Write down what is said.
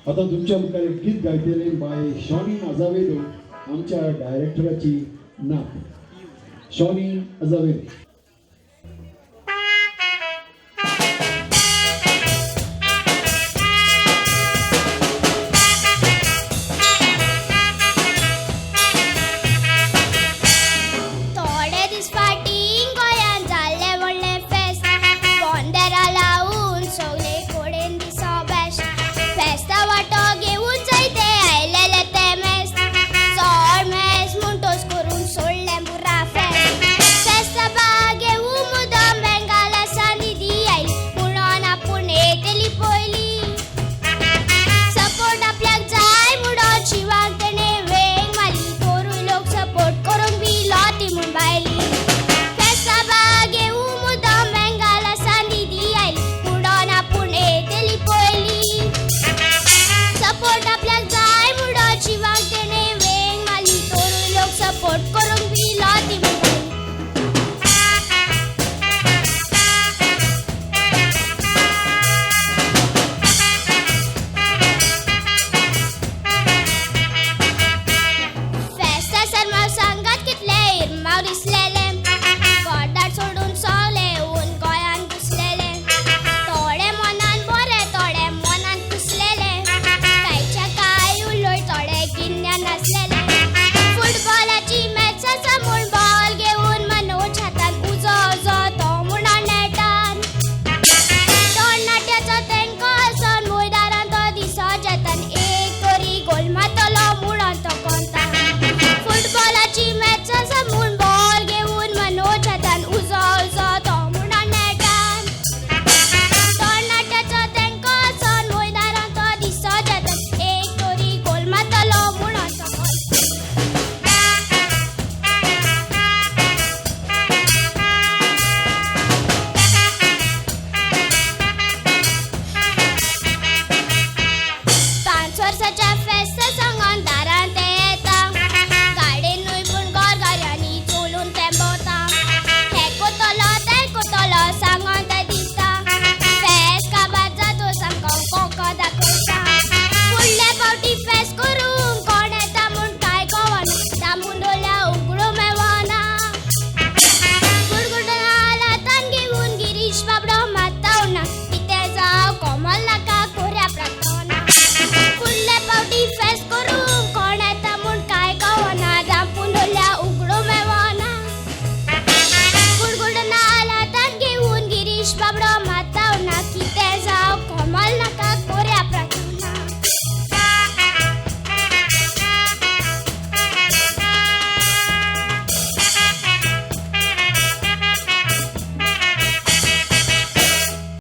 आता तुमच्या मुखार एक गीत गायतले बाय शॉनीन अजावेदो आमच्या डायरेक्टराची नात शॉनीन अजावेदो. थोडे दीस फाटीं गोंयांत जाल्लें व्हडलें फेस्त बोंदेरां लावून सगळे कडेन दिसो बेस्ट फेस्ता वांटो घेवून जायते आयलेले ते मेस्त चड मेस म्हणटोच करून सोडलें बुरा फेस्त फेस्ता बाग घेवून मुद्दम बेंगाला सांदी आयली म्हणून आपूण येतली पयली सपोर्ट आपल्याक जाय म्हणून शिवाक तेणे वेग मारली तोरूय लोक सपोर्ट करूंक बी लोटी म्हूण बायली फेस्ता बाग घेवून मुद्दम बेंगाला सांदी आयली म्हणून आपूण येतली पयली सपोर्ट आपल्याक जाय म्हणून शिवाक तेणे वेग मारली तोरूय लोक सपोर्ट करूंक बी लोटी म्हूण बायली. फेस्ता सरमाव सांगात कितले इरमाव दिसलेले गोडाट सोडून सगळे येवन गोंयान घुसलेले थोडे मनान बरे थोडे मनान कुसलेले कांयच्या कांय उलोय थोडे गिन्यान नासलेले फुटबॉलाची मॅच आसा म्हूण बॉल घेवून मनोज हातान उजो उजो तो म्हणून नेटान तरणाट्याचो तेंको आसन मैदानान तो दिसो जेतान एक तरी गोल मारतलो म्हणून तो कोंता फुटबॉलाची मॅच आसा म्हूण बॉल घेवून मनोज हातान उजो उजो तो म्हणून नेटान तरणाट्याचो तेंको आसन मैदानान तो दिसो जेतान एक तरी गोल मारतलो म्हणून तो कोंता. पांच वर्साच्या फेस्ता सांगून दारान ते येता गाडयेनूय पूण गोरगाऱ्यांनी चलून ते भोंवता हे कोतलो ते कोतलो सांगून ते दिसता फेस्त काबार जातो सामको कोको दाखयता फुडले फावटी फेस्त करूंक कोण येता म्हूण कांय कळना दामून डोल्या उगडूं मेळना गुडगुडून हातान घेवून गिरीश बाबडो मारता उरना कितें जावं कोमल नाका कोऱ्या प्रार्थना फुडले फावटी फेस्त करूंक कोण येता म्हूण कांय कळना दामून डोल्या उगडूं मेळना गुडगुडून हातान घेवून गिरीश बाबडो